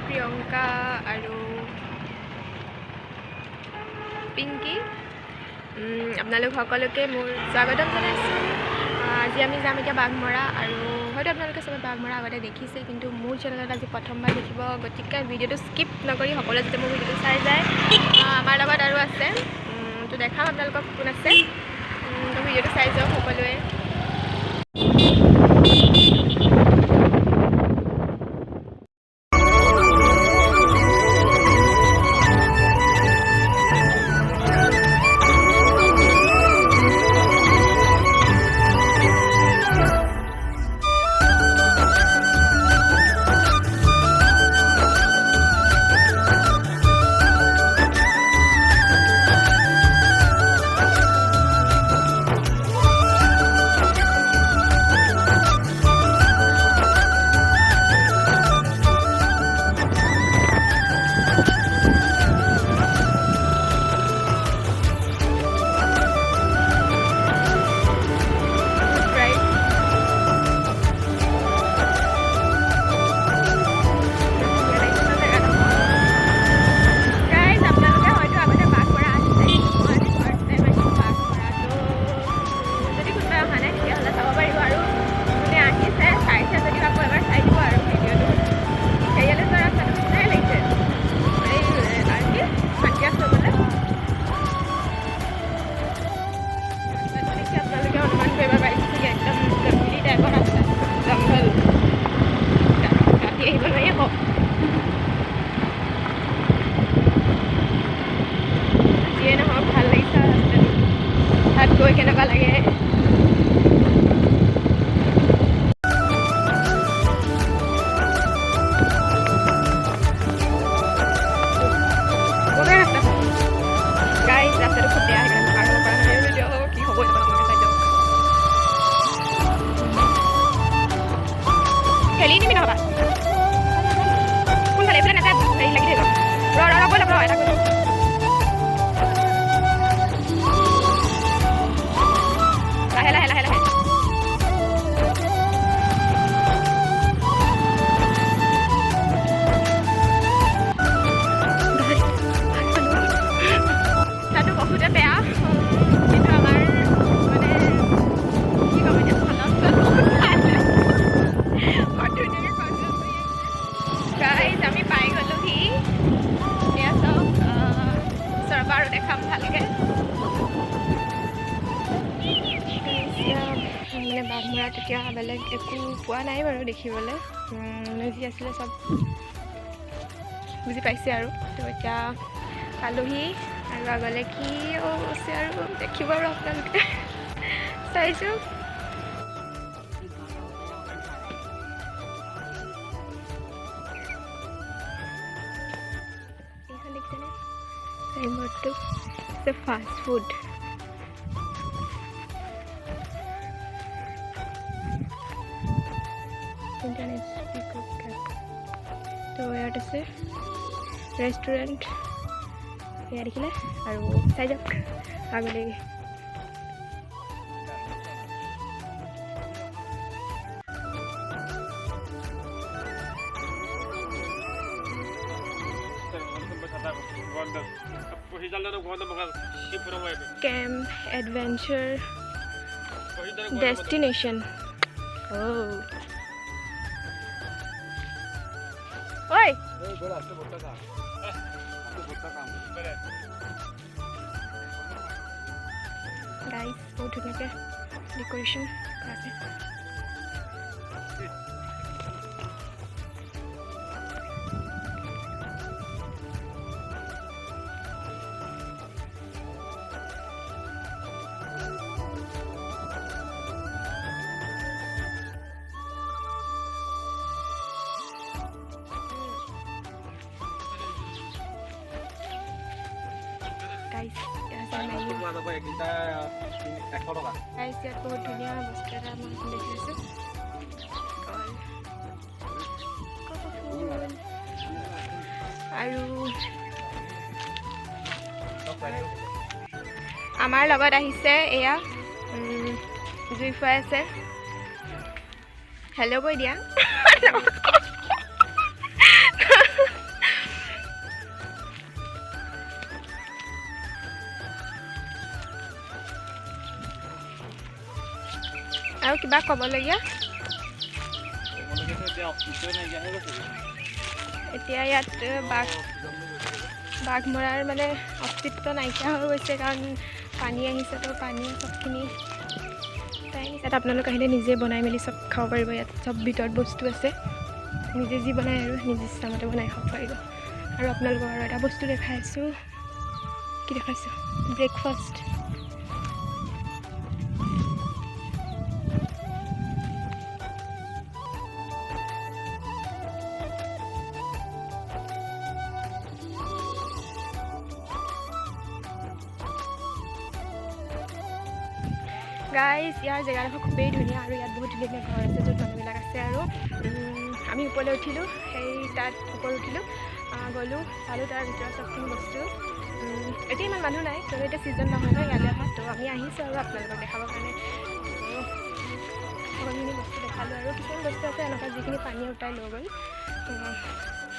প্ৰিয়ংকা আৰু পিংকি আপোনালোক সকলোকে মোৰ স্বাগতম জনাইছোঁ। আজি আমি যাম এতিয়া বাঘমৰা আৰু হয়তো আপোনালোকে চবে বাঘমৰা আগতে দেখিছে, কিন্তু মোৰ চেনেলত আজি প্ৰথমবাৰ দেখিব। গতিকে ভিডিঅ'টো স্কিপ নকৰি সকলোৱে যাতে মোৰ ভিডিঅ'টো চাই যায়। আমাৰ লগত আৰু আছে, তো দেখাম আপোনালোকক কোন আছে, তো ভিডিঅ'টো চাই যাওক সকলোৱে। গৈ কেনেকুৱা লাগে খেলি নিবি নহবা কোনফালে এইফালে নাযায় হেৰি লাগি থাকিব গৈ ল'ব এটা গৈ লাহে লাহে লাহে লাহে তাতো বহুতে বেয়া, কিন্তু আমাৰ মানে কি ক'ম এতিয়া গাইজ আমি পাই গ'লোহি। এয়া চব ওচৰৰ আৰু দেখাম ভালকৈ। মানে বাঘমৰাত এতিয়া বেলেগ একো পোৱা নাই বাৰু দেখিবলৈ, যি আছিলে চব বুজি পাইছে আৰু। তো এতিয়া পালোহি আৰু আগলৈ কি আছে আৰু দেখিব আৰু আপোনালোকে চাইছোঁ। এইখন দেখিছেনে চাইনবোৰ্ডটো, ফাষ্ট ফুড। তো ইয়াত আছে ৰেষ্টুৰেণ্ট, এয়া দেখিলে আৰু চাই যাওক আগলৈ। Camp Adventure Destination. Oh. Oi. Guys, बहुत धुनीয়াকৈ decoration আছে। Guys, ইয়াত বহুত ধুনীয়া বস্তু এটা মই দেখি আছোঁ। আৰু আমাৰ লগত আহিছে এয়া জুই ফুৱাই আছে। হেল্ল' কৈ দিয়া। ক'বলগীয়া এতিয়া ইয়াত বাঘমৰাৰ মানে অস্তিত্ব নাইকিয়া হৈ গৈছে কাৰণ পানী আহিছে তো পানী চবখিনি ইয়াত আপোনালোকে আহিলে নিজে বনাই মেলি চব খাব পাৰিব ইয়াত চব ভিতৰত বস্তু আছে নিজে যি বনাই আৰু নিজে ইচ্ছামতে বনাই খাব পাৰিব আৰু আপোনালোকৰ আৰু এটা বস্তু দেখাইছোঁ কি দেখাইছোঁ ব্ৰেকফাষ্ট গাইজ ইয়াৰ জেগাডোখৰ খুবেই ধুনীয়া আৰু ইয়াত বহুত ধুনীয়া ঘৰ আছে য'ত মানুহবিলাক আছে আৰু আমি ওপৰলৈ উঠিলোঁ সেই তাত ওপৰত উঠিলোঁ গ'লোঁ চালোঁ তাৰ ভিতৰত চবখিনি বস্তু এতিয়া ইমান মানুহ নাই কিয়নো এতিয়া ছিজন নহয় ন ইয়ালৈ অহা তো আমি আহিছোঁ আৰু আপোনালোকক দেখাবৰ কাৰণে সকলোখিনি বস্তু দেখালোঁ আৰু কিছুমান বস্তু আছে এনেকুৱা যিখিনি পানীয়ে উটাই লৈ গ'ল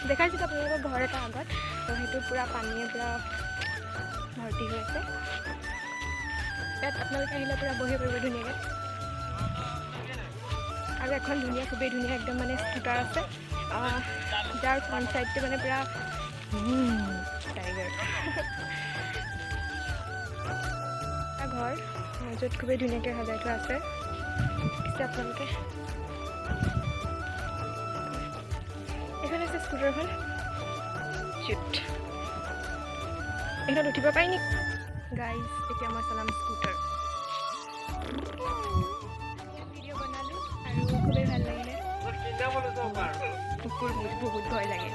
দেখাইছিলোঁ আপোনালোকৰ ঘৰ এটা আগত তো সেইটো পূৰা পানীয়ে পূৰা ভৰ্তি হৈ আছে ইয়াত আপোনালোকে আহিলে পূৰা বহিব পাৰিব ধুনীয়াকৈ আৰু এখন ধুনীয়া খুবেই ধুনীয়া একদম মানে স্কুটাৰ আছে যাৰ ফ্ৰণ্ট ছাইডটো মানে পূৰা টাইগাৰ ঘৰ য'ত খুবেই ধুনীয়াকৈ সজাই থোৱা আছে পিছে আপোনালোকে এইখন আছে স্কুটাৰখন চুট এইখনত উঠিব পাৰি নেকি গাইজ এতিয়া মই চলাম স্কুটাৰ ভিডিঅ' বনালোঁ আৰু খুবেই ভাল লাগিলে কুকুৰ বহুত ভয় লাগে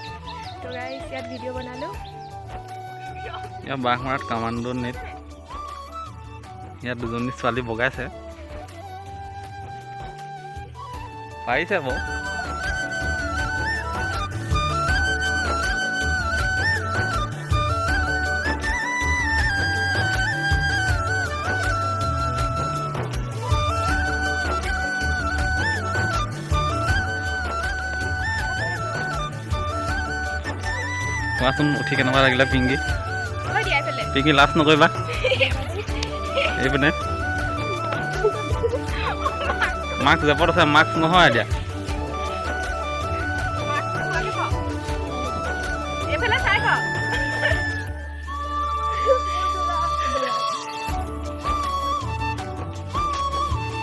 তো গাইজ ইয়াত ভিডিঅ' বনালোঁ ইয়াত বাঘমৰাত কামাণ্ডো নেট ইয়াত দুজনী ছোৱালী বগাইছে পাৰিছে বাৰু কোৱাচোন উঠি কেনেকুৱা লাগিলে পিংকি পিংকি লাজ নকৰিবা এইপিনে মাস্ক জেপত আছে মাস্ক নহয় এতিয়া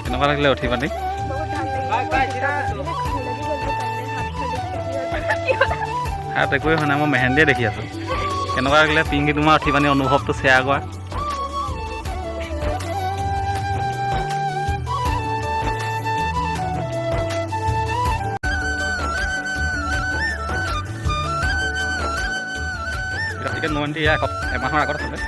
কেনেকুৱা লাগিলে উঠি পানি হাত একোৱেই হোৱা নাই মই মেহেন্দিয়ে দেখি আছোঁ কেনেকুৱা লাগিলে পিংকি তোমাৰ উঠি পানি অনুভৱটো শ্বেয়াৰ কৰা টিকেট নৱেণ্টি এমাহৰ আগত আছিলে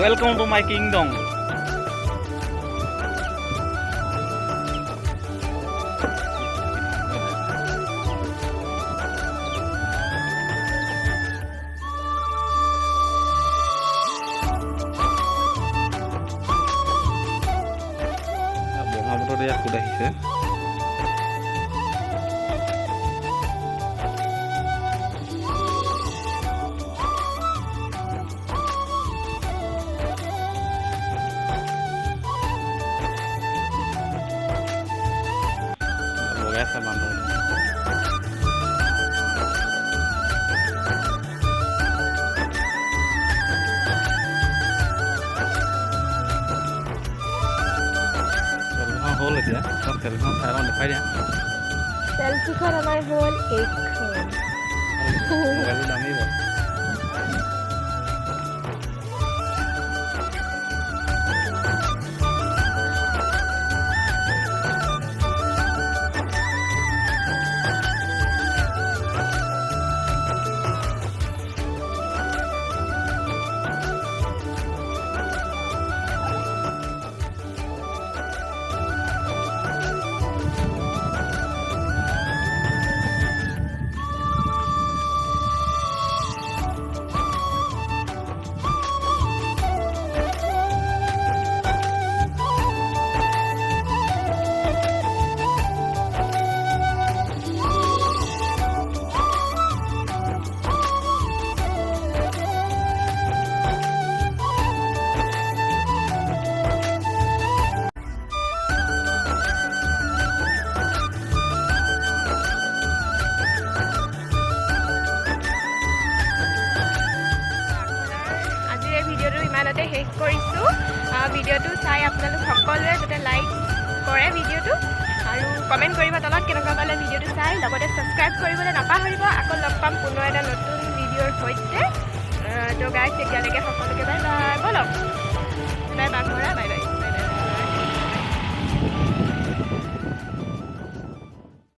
Welcome to my kingdom. Baghmora ya sudah hise. Biasa bandung. Hol ya, सब सेल्फी सारा दिखाई दिया सेल्फी कर हमारे होल एक मोबाइल दामी बा কমেণ্ট কৰিব তলত কেনেকুৱা পালে ভিডিঅ'টো চাই, লগতে ছাবস্ক্ৰাইব কৰিবলৈ নাপাহৰিব। আকৌ লগ পাম পুনৰ এটা নতুন ভিডিঅ'ৰ সৈতে। তো গাইজ তেতিয়ালৈকে সকলোকে বাই বাই। ব'লক বাই বাঘমৰা, বাই বাই।